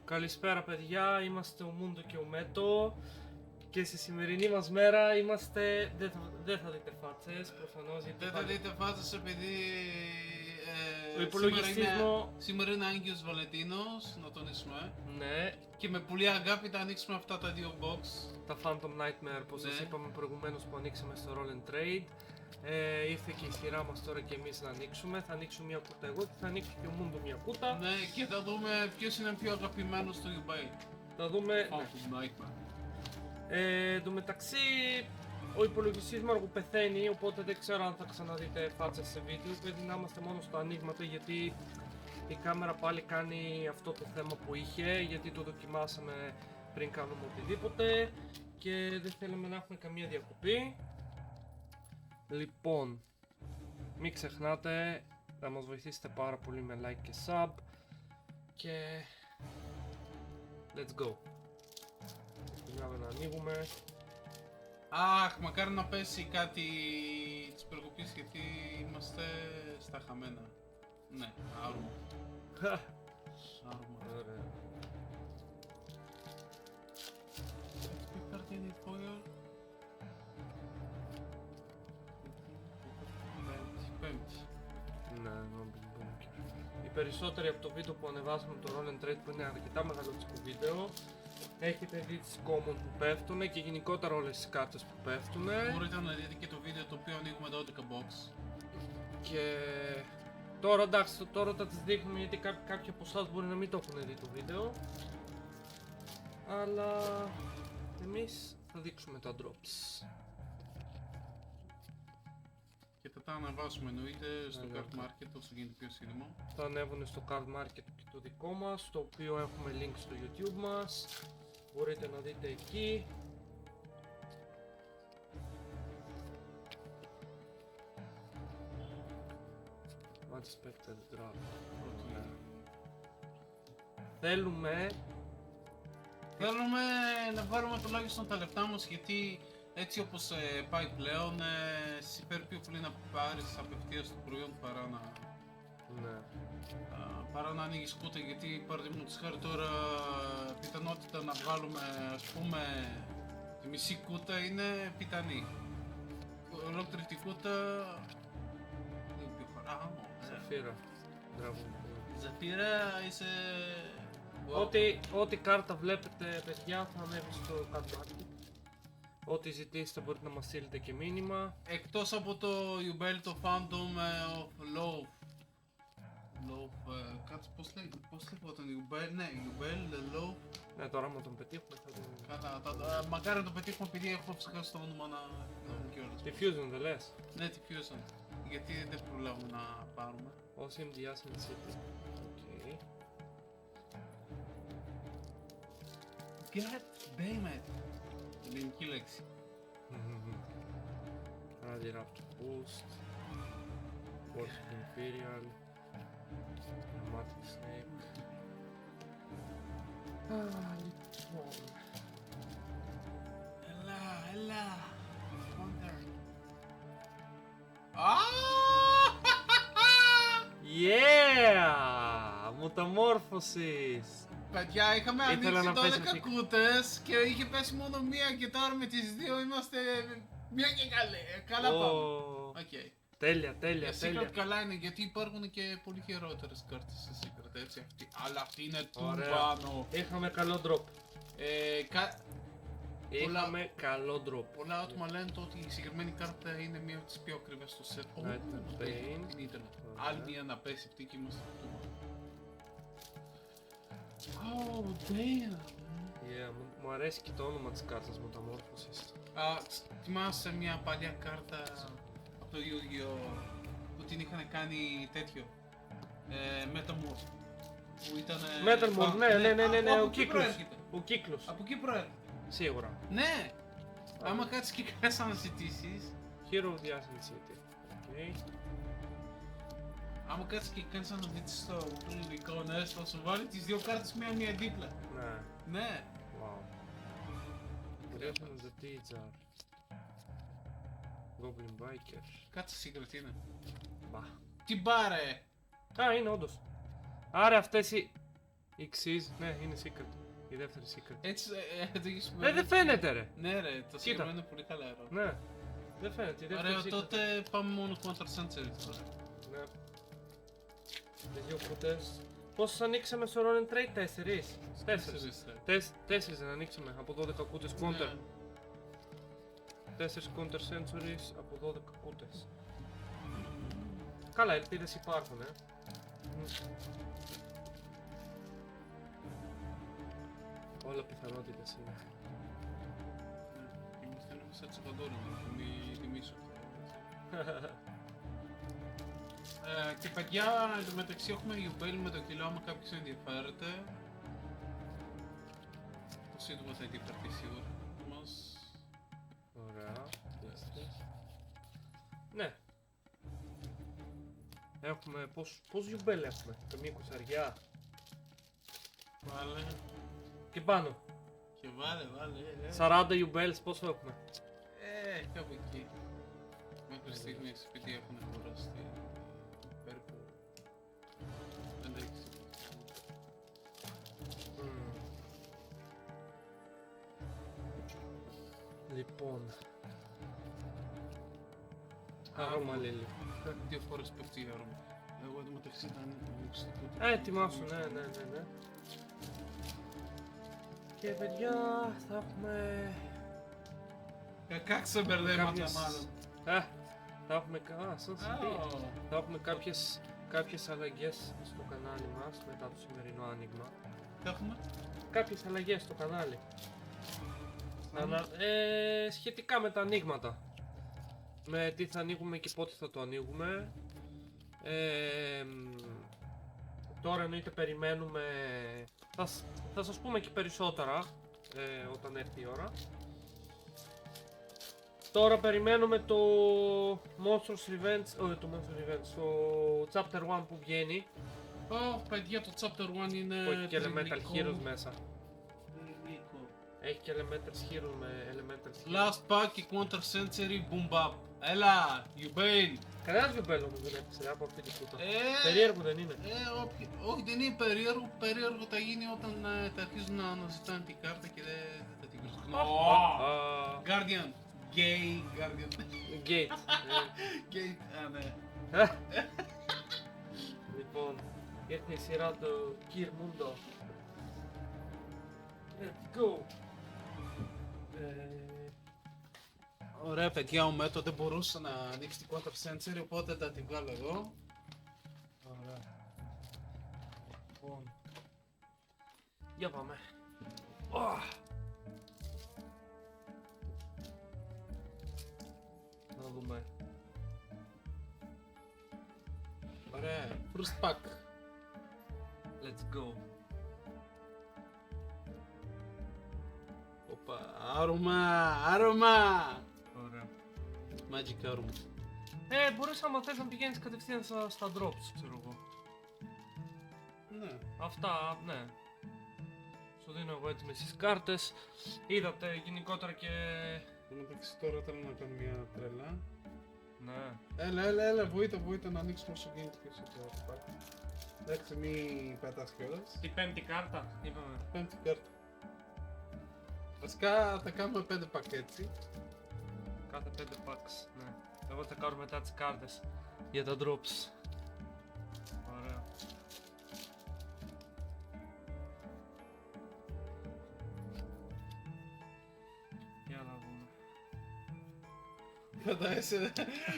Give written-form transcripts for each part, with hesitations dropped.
Καλησπέρα παιδιά, είμαστε ο Μούντο και ο Μέτο και στη σημερινή μας μέρα είμαστε... Δεν θα δείτε φάτσες, προφανώς γιατί... Δεν θα δείτε φάτσες επειδή ο υπολογιστής μου... σήμερα είναι Άγγιος Βαλεντίνος, να τονίσουμε. Ναι. Και με πολύ αγάπη θα ανοίξουμε αυτά τα δύο box. Τα Phantom Nightmare, όπως σας Ναι. είπαμε προηγουμένως, που ανοίξαμε στο Roll and Trade. Ήρθε και η σειρά μας τώρα και εμείς να ανοίξουμε. Θα ανοίξω μια κούτα εγώ και θα ανοίξει και ο Μούντο μια κούτα. Ναι, και θα δούμε ποιος είναι πιο αγαπημένος στο eBay. Θα δούμε... Phantom Nightmare. Εν τω μεταξύ, ο υπολογιστής μου αργού πεθαίνει, οπότε δεν ξέρω αν θα ξαναδείτε φάτσες σε βίντεο. Πρέπει να είμαστε μόνο στο ανοίγμα του, γιατί η κάμερα πάλι κάνει αυτό το θέμα που είχε, γιατί το δοκιμάσαμε πριν κάνουμε οτιδήποτε και δεν θέλουμε να έχουμε καμία διακοπή. Λοιπόν, μην ξεχνάτε να μας βοηθήσετε πάρα πολύ με like και sub και let's go. Ξεκινάμε να ανοίγουμε. Αχ, μακάρι να πέσει κάτι της περικοπής γιατί είμαστε στα χαμένα. Ναι, άρμα. Άρμα. Ωραία. Τι κάρτα είναι η foil? Πέμπτη. Ναι, Noble Bunker. Οι περισσότεροι από το βίντεο που ανεβάσαμε το Roll and Trade, που είναι αρκετά μεγαλωτικό βίντεο, έχετε δει τις common που πέφτουν και γενικότερα όλες τις κάρτες που πέφτουν. Μπορείτε να δείτε και το βίντεο το οποίο ανοίγουμε το 11 box. Και τώρα εντάξει, τώρα θα τις δείχνουμε γιατί κάποιοι από εσάς μπορεί να μην το έχουν δει το βίντεο. Αλλά εμείς θα δείξουμε τα drops. Και θα τα αναβάσουμε εννοείται στο Ναι, Card Market όσο γίνεται πιο σύντομα. Θα ανέβουν στο Card Market και το δικό μας, το οποίο έχουμε link στο YouTube μας. Μπορείτε να δείτε εκεί. Unexpected drop. Θέλουμε Θέλουμε να βάλουμε τουλάχιστον τα λεφτά μας γιατί έτσι όπως πάει πλέον συμφέρει πιο πολύ να πάρεις απευθείας το προϊόν ναι. παρά να ανοίγεις κούτα, γιατί παραδείγματος χάρη τώρα πιθανότητα να βγάλουμε ας πούμε τη μισή κούτα είναι πιθανή. Ολόκληρη τη κούτα είναι πιο χαράμο. Σαφύρα. Μπράβο. Ζαφύρα είσαι... Ό,τι κάρτα βλέπετε παιδιά θα ανέβει στο Card Market. Ό,τι ζητήσετε μπορείτε να μας στείλετε και μήνυμα. Εκτός από το Yubel, το Phantom of Love. Love, κάτσε πώς λέγονταν Yubel, ναι, Yubel, Love. Ναι, τώρα άμα τον πετύχουμε θα τον... Καλά, μακάρι να το πετύχουμε επειδή έχω ψυχάσει το όνομα να δούμε κιόλας. Τη Fusion δεν λες? Ναι, τη Fusion. Γιατί δεν προλάβουμε να πάρουμε. OCMD Ascent City. Οκ. God damn it. Ελληνική λέξη. Rally Raptor Boost. Wars of Imperial. Dramatic Snake. Λοιπόν. Έλα. Wonder. Yeah! Μεταμόρφωσης! Παιδιά, είχαμε Ήθελα ανοίξει να πέσει 12 κούτες και είχε πέσει μόνο μία και τώρα με τις δύο είμαστε μία και καλά πάμε. Οκ. Τέλεια. Secret καλά είναι γιατί υπάρχουν και πολύ χειρότερες κάρτες σε Secret, έτσι αυτή. Αλλά αυτή είναι Ωραία. τούμπανο. Είχαμε καλό drop. Πολλά- καλό drop. Πολλά άτομα λένε το ότι η συγκεκριμένη κάρτα είναι μία από τις πιο ακριβές στο set. Night Pain. Pain. Είναι ίντερνετ. Ωραία. Άλλη μία να πέσει αυτή και είμαστε τούμπανο. Oh damn. Yeah, μου αρέσει και το όνομα της κάρτας μεταμόρφωσης. Θυμάσαι μια παλιά κάρτα από το Yu-Gi-Oh! Που την είχαν κάνει τέτοιο Metamorph. Που ήταν. Metalmorph, ναι, Από ο εκεί κύκλος. προέρχεται. Ο κύκλος. Από εκεί προέρχεται. Σίγουρα. Ναι! Άμα κάτσεις και κάνεις αναζητήσεις, Hero of the Ascent City. Okay. άμα κάτσεις και κάνεις αναζητήσεις στο Google εικόνες, θα σου βάλει τις δύο κάρτες μία δίπλα. Ναι. Ναι! Wow. Creation of the Tea-Jar. Goblin Biker. Κάτσε secret είναι. Μπα. Τι μπάρε! Α, είναι όντως. Άρα αυτές οι... Η Xyz, ναι, είναι secret. Η δεύτερη secret. Έτσι, το έχεις Δεν φαίνεται ρε. Ναι ρε, το συγκεκριμένο είναι πολύ καλά ερώτημα. Ναι. Δεν φαίνεται, η δεύτερη Ωραία, secret. τότε πάμε μόνο Counter Century τώρα. Ναι. Με δύο κουτές. Πόσους ανοίξαμε στο Roll and Trade, 4. 4. 4 δεν ανοίξαμε, από 12 κούτες counter. Ναι. 4 counter centuries από 12 κούτες. Καλά, ελπίδες υπάρχουν, Όλα πιθανότητες είναι. Είμαστε μέσα της Βαντόρας, μην τιμήσω. Και παιδιά, εν τω μεταξύ έχουμε Yubel με το κιλό, άμα κάποιος ενδιαφέρεται. Το σύντομα θα ενδιαφερθεί σίγουρα μας. Ωραία. Ναι. Έχουμε, πώς γιουμπέλ έχουμε, καμία κουσαριά. Βάλε. Και πάνω. Και βάλε. 40 γιουμπέλς, πόσο έχουμε. Κάπου εκεί. Μέχρι στιγμής, επειδή έχουν αγοραστεί περίπου 5-6. Λοιπόν. Άρωμα λίλι. 2 φορές πέφτει η άρωμα. Εγώ εδώ μεταξύ ήταν ανοίξει το Ετοιμάσου, ναι. Και παιδιά, θα έχουμε... Κακά ξεμπερδέματα κάποιες- μάλλον. Θα έχουμε... Θα έχουμε κάποιες αλλαγές στο κανάλι μας μετά το σημερινό άνοιγμα. Έχουμε. Κάποιες αλλαγές στο κανάλι. Σχετικά με τα ανοίγματα. Με τι θα ανοίγουμε και πότε θα το ανοίγουμε. Τώρα εννοείται περιμένουμε... Θα σας πούμε και περισσότερα όταν έρθει η ώρα. Τώρα περιμένουμε το Monsters Revenge, όχι το Monsters Revenge, το Chapter 1 που βγαίνει. Παιδιά, το Chapter 1 είναι Που έχει και Elemental τριλικό. Heroes μέσα. Τριλικό. Έχει και Elemental Heroes με Elemental Heroes. Last pack και Counter Century Boom Bap. Έλα, Yubel. Κανένας βιοπέλο μου δεν έπαιξε από αυτή τη φούτα. Περίεργο δεν είναι. Όχι, δεν είναι περίεργο. Περίεργο θα γίνει όταν θα αρχίζουν να αναζητάνε την κάρτα και δεν θα την βρίσκουν. Guardian. Gay Guardian. Gate. Gay, ναι. Λοιπόν, ήρθε η σειρά του Kier Mundo. Let's go. Ωραία παιδιά, ο Μέτο δεν μπορούσε να ανοίξει την Counter Century, οπότε θα την βγάλω εγώ. Ωραία. Λοιπόν. Για πάμε. Να δούμε. Ωραία, first pack. Let's go. Οπα, άρωμα! Ωραία. Magic άρωμα. Μπορείς άμα θες να πηγαίνεις κατευθείαν στα drops, ξέρω εγώ. Ναι. Αυτά, ναι. Σου δίνω εγώ έτοιμες τις κάρτες. Είδατε γενικότερα και... Εντάξει, τώρα θέλω να κάνω μια τρελά. Ναι. Έλα, βοήθα να ανοίξουμε όσο γίνεται πιο σύντομα το pack. Εντάξει, μη πατάς κιόλας. Την πέμπτη κάρτα, είπαμε. Πέμπτη κάρτα. Βασικά θα κάνουμε 5 pack έτσι. Κάθε 5 packs, ναι. Εγώ θα κάνω μετά τις κάρτες για τα drops. Ωραία. Για να δούμε. Φαντάζεσαι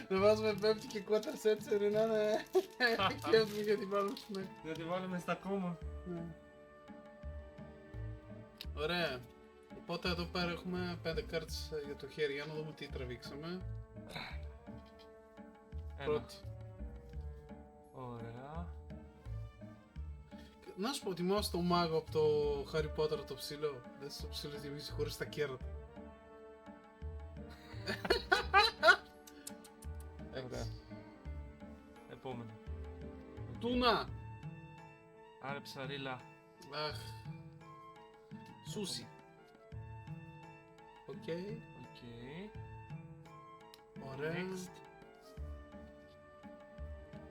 να βάζουμε πέμπτη και Counter Century να είναι και έτοιμοι για την βάλουμε στην άκρη. Να τη βάλουμε στα κόμμα. Ωραία. Οπότε εδώ πέρα έχουμε 5 κάρτες για το χέρι. Για να δούμε τι τραβήξαμε. Πρώτη. Ωραία. Να σου πω, θυμάσαι το μάγο από το Harry Potter το ψηλό. Δεν στο ψηλό γεμίζει χωρίς τα κέρατα. Ωραία. Επόμενο. Τούνα! Άρε ψαρίλα. Αχ. Σούσι. Οκ. Οκ. Ωραία. Next.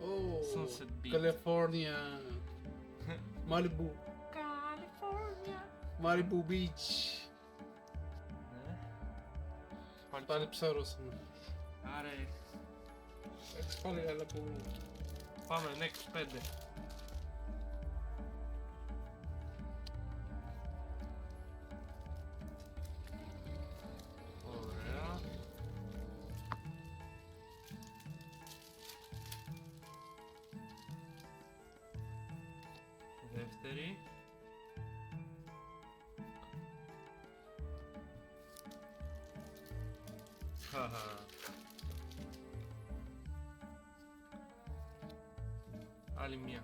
Oh, Sunset Beach. California. Malibu. Malibu Beach. Ναι. Πάλι Πάλι ψάρωσαμε. Άρε, Εντάξει, πάλι άλλα που... πάμε next 5. Ωραία. Δεύτερη. Χαχα. Άλλη μία.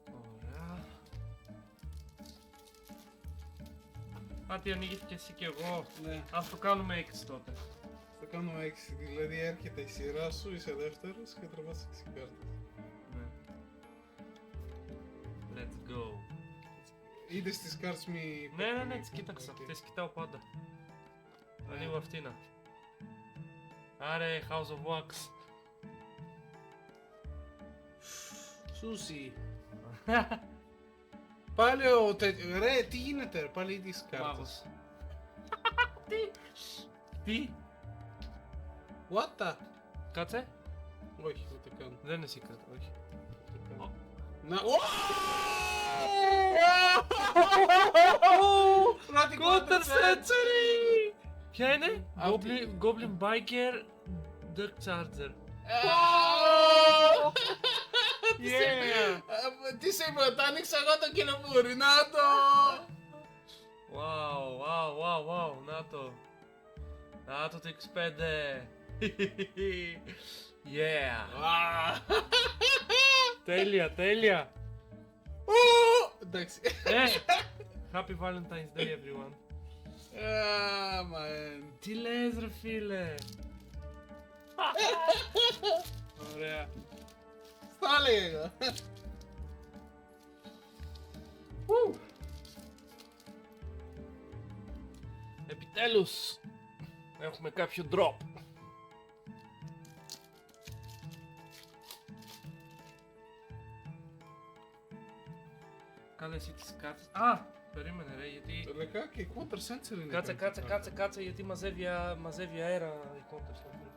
Ωραία. Άτι ανοίγεις και εσύ και εγώ. Ναι, Ας το κάνουμε 6 τότε. θα κάνω 6. Δηλαδή έρχεται η σειρά σου, είσαι δεύτερος και τραβάς 6 κάρτες. Ναι. Let's go. Είδες τις κάρτες μη... Ναι, τις κοίταξα. Οκ. Τις κοιτάω πάντα. Ναι. Ανοίγω αυτήν. Άρε, House of Wax. Σούσι. Πάλι ο ρε, τι γίνεται ρε, πάλι τις κάρτες. Μάγος. Τι. What the... Κάτσε. Όχι, ούτε καν. Δεν είναι secret, όχι. Ούτε καν. Ω. Να... Quarter century! Ποια είναι? Αυτή. Goblin Biker Duck Charger. Yeah! Τι σε είπα, το άνοιξα εγώ το κυλομπούρι, να το! Wow, να το X5. Yeah! Τέλεια! Εντάξει. Happy Valentine's Day everyone. Man. Τι λες ρε φίλε? Ωραία. Θα έλεγα. Επιτέλους έχουμε κάποιο drop. Κάνε εσύ τις κάρτες. Α! Περίμενε ρε, γιατί... Το λεκάκι, quarter century είναι. Κάτσε, γιατί μαζεύει αέρα η κόντα στο φίλο.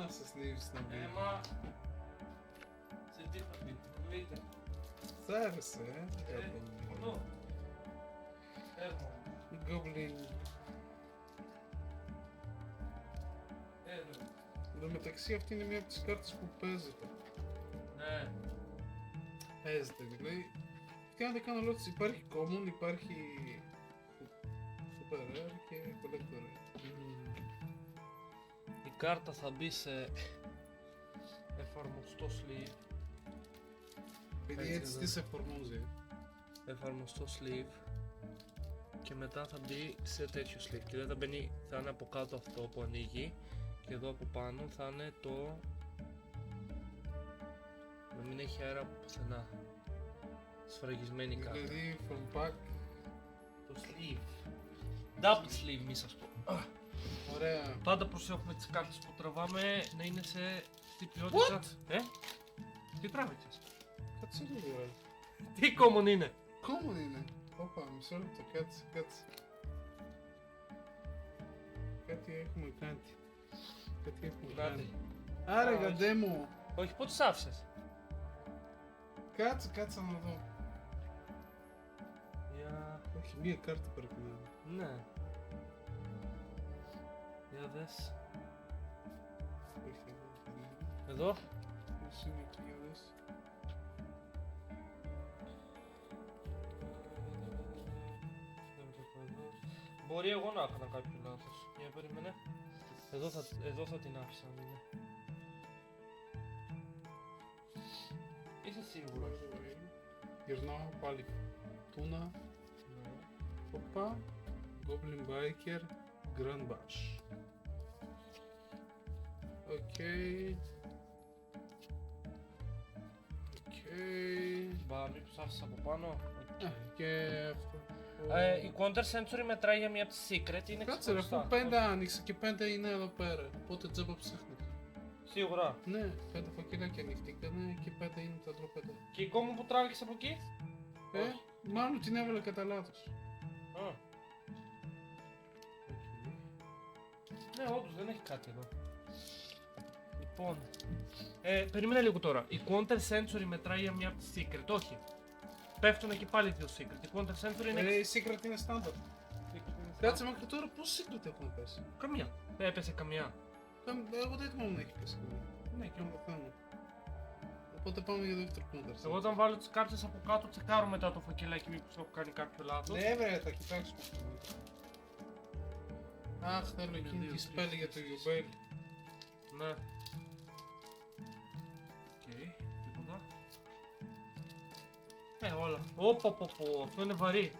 Α, σας λείψει να μπει. Έμα... Σε τι θα πει, εννοείται. Σ' άρεσε, Εδώ. Έρχομαι. Goblin. Εδώ. Εν τω μεταξύ αυτή είναι μία από τις κάρτες που παίζεται. Ναι. Παίζεται δηλαδή. Και αν δεν κάνω λάθος υπάρχει common, υπάρχει super rare και collector rare. Η κάρτα θα μπει σε εφαρμοστό sleeve. Επειδή Έτσι, έτσι εδώ. τι σε εφαρμόζει. Εφαρμοστό sleeve. Και μετά θα μπει σε τέτοιο sleeve. Και δεν θα μπαίνει, θα είναι από κάτω αυτό που ανοίγει. Και εδώ από πάνω θα είναι το... να μην έχει αέρα πουθενά. Σφραγισμένη κάρτα. Δηλαδή from pack. Το sleeve. Double sleeve μη σας πω. Ωραία. Πάντα προσέχουμε τις κάρτες που τραβάμε να είναι στη ποιότητα. Τι τράβηξες? Κάτσε λίγο ρε. Τι common είναι? Common είναι. Όπα, μισό λεπτό, κάτσε. Κάτι έχουμε κάνει. Κάτι. Άρα Α, γαντέ μου. Όχι, πού τις άφησες? Κάτσε να δω. Για... Όχι, μία κάρτα πρέπει να είναι. ναι. Για δες. Όχι, Εδώ. πώς είναι εκεί, για δες. Μπορεί εγώ να έκανα κάποιο λάθος. Για περίμενε. Εδώ θα την άφησα αν είναι. Είσαι σίγουρος? Γυρνάω πάλι. Τούνα. Ναι. Οπα. Goblin Biker. Grand Bash. Οκ. Μπα, μήπως άφησα από πάνω. Και αυτό. Η Counter Century μετράει για μία από τις secret, είναι Κάτσε ρε, ξεχωριστά. αφού 5 άνοιξε και 5 είναι εδώ πέρα. Οπότε τζάμπα ψάχνετε. Σίγουρα. Ναι, 5 φακελάκια ανοιχτήκανε και 5 είναι τα ντροπέτα. Και η κόμμα που τράβηξε από εκεί. Μάλλον την έβαλε κατά λάθος. Α. Ναι, όντως δεν έχει κάτι εδώ. Λοιπόν. Περίμενε λίγο τώρα. Η Counter Century μετράει για μια από τις secret, όχι. Πέφτουν εκεί πάλι δύο secret. Η Counter Century είναι. Η secret είναι standard. Κάτσε μέχρι τώρα πώς secret έχουν πέσει. Καμία. Δεν έπεσε καμιά. Εγώ δεν θυμάμαι να έχει πέσει καμία. Ναι, και Είναι το θέμα. Οπότε πάμε για δεύτερο counter. εγώ όταν βάλω τις κάρτες από κάτω τσεκάρω μετά το φακελάκι μήπως έχω κάνει κάποιο λάθος. Ναι, βρε, θα κοιτάξουμε. Αχ, θέλω εκείνη τη σπέλη για το Yubel. Ναι. Οκ, τίποτα. Όλα. Αυτό είναι βαρύ.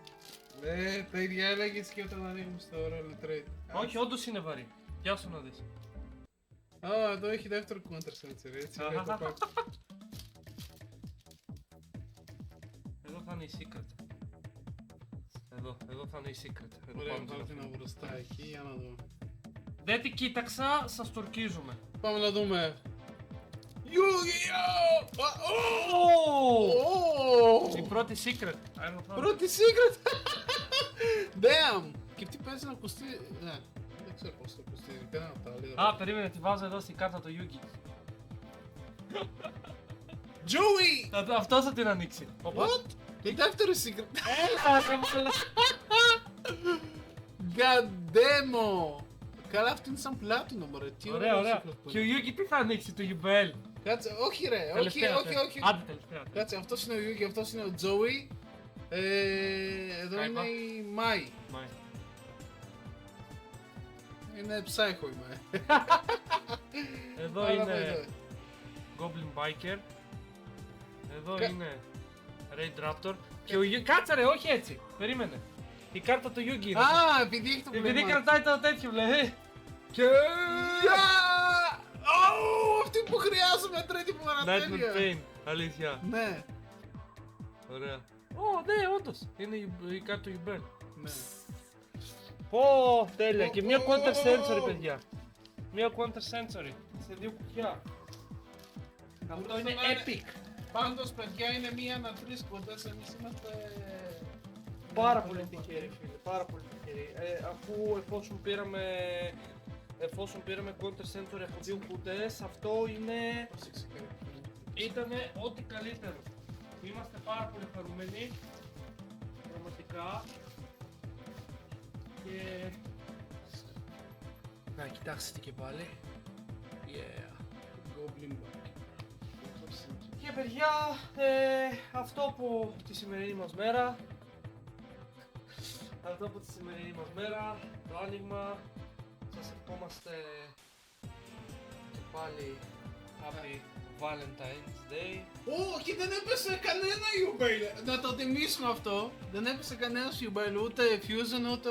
Ναι, τα ίδια έλεγες και όταν ανοίγουμε στο Roll Trade. Όχι, όντως είναι βαρύ. Γεια σου να δεις. Α, εδώ έχει δεύτερο counter sensor, έτσι λέει το pack. Εδώ θα είναι η secret. Εδώ θα είναι η secret. Εδώ Ωραία, πάνω βάλτε στην ένα αφήνω. μπροστά εκεί για να δούμε. Δεν την κοίταξα, σας το ορκίζουμε. Πάμε να δούμε. Yu-Gi-Oh! Η πρώτη secret. Πρώτη secret! Damn! Και τι παίζει να ακουστεί. Ναι, δεν ξέρω πώς το ακουστεί. Κανένα από τα λίγα. Α, περίμενε, τη βάζω εδώ στην κάρτα το Yugi. Joey! Αυτό θα την ανοίξει. What? Η δεύτερη secret. Έλα, ρε μάλα. Goddamn! Καλά, αυτή είναι σαν πλάτινο, μωρέ. Τι Ωραία, ωραίο ωραία. secret που Και ο είναι. Yugi τι θα ανοίξει, το Yubel. Κάτσε, όχι ρε, όχι, Τελευταία, όχι, όχι. Άντε τελευταία. Κάτσε, αυτός είναι ο Yugi, αυτός είναι ο Joey. Εδώ Skype. είναι η Mai. Μάι. Είναι ψάχο η Mai. Εδώ Αλλά είναι εδώ. Goblin Biker. Εδώ Κα- είναι Raid Raptor. Και ο Yugi. Κάτσε ρε, όχι έτσι. Περίμενε. Η κάρτα του Yugi είναι. Α, επειδή έχει το Επειδή βλέμμα. κρατάει το τέτοιο, λέει. Και. Αυτή που χρειάζομαι τρίτη Nightmare παρατέλεια. Pain. Αλήθεια. Ναι, Ωραία. Ναι, όντως. Είναι η κάρτα του Yubel. ναι. Πω, τέλεια. Και μια Ω, Counter ω, Sensory, ω. παιδιά. Μια Counter Sensory. Σε δύο κουτιά. Αυτό Μπορούσε είναι να είναι- epic. Πάντως, παιδιά, είναι μία ανά-τρεις κοντές, εμείς είμαστε... Πάρα πολύ τυχεροί, φίλε. Πάρα πολύ τυχεροί. Αφού εφόσον πήραμε Counter Sensory από δύο κουτές, αυτό είναι... Ήτανε ό,τι καλύτερο. Είμαστε πάρα πολύ χαρούμενοι. Πραγματικά. Και... Να κοιτάξτε και πάλι. Yeah. Goblin Back. Και παιδιά, αυτό από τη σημερινή μας μέρα. Αυτό από τη σημερινή μας μέρα, το άνοιγμα. Σας ευχόμαστε και πάλι Happy Valentine's Day. Όχι, δεν έπεσε κανένα Yubel. Να το τιμήσουμε αυτό. Δεν έπεσε κανένα Yubel, ούτε Fusion, ούτε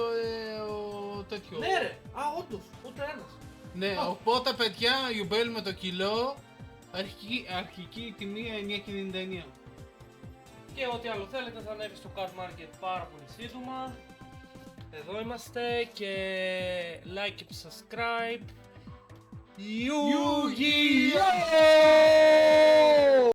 ο τέτοιο. Ναι ρε, όντως, ούτε ένας. Ναι, οπότε παιδιά, Yubel με το κιλό, αρχική τιμή 9,99. Και ό,τι άλλο θέλετε θα ανέβει στο Card Market πάρα πολύ σύντομα. Εδώ είμαστε και like και subscribe. Yu-Gi-Oh!